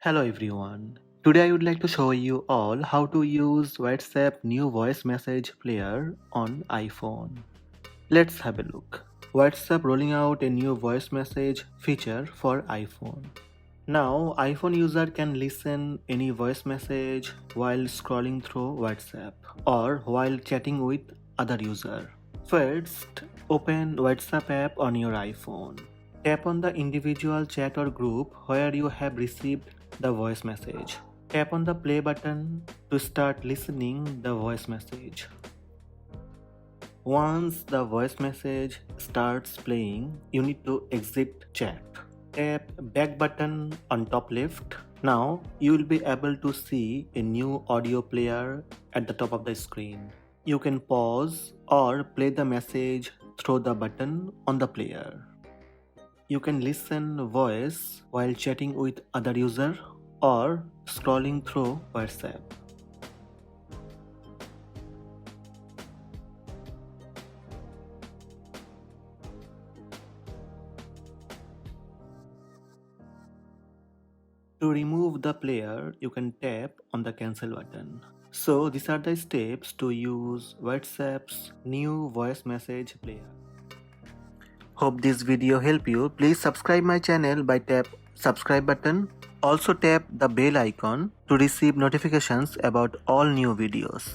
Hello everyone. Today I would like to show you all how to use WhatsApp new voice message player on iPhone. Let's have a look. WhatsApp rolling out a new voice message feature for iPhone. Now iPhone user can listen any voice message while scrolling through WhatsApp or while chatting with other user. First, open WhatsApp app on your iPhone. Tap on the individual chat or group where you have received the voice message. Tap on the play button to start listening the voice message. Once the voice message starts playing, you need to exit chat. Tap back button on top left. Now you will be able to see a new audio player at the top of the screen. You can pause or play the message through the button on the player. You can listen voice while chatting with other user or scrolling through WhatsApp. To remove the player, you can tap on the cancel button. So these are the steps to use WhatsApp's new voice message player. Hope this video help you. Please subscribe my channel by tap subscribe button. Also tap the bell icon to receive notifications about all new videos.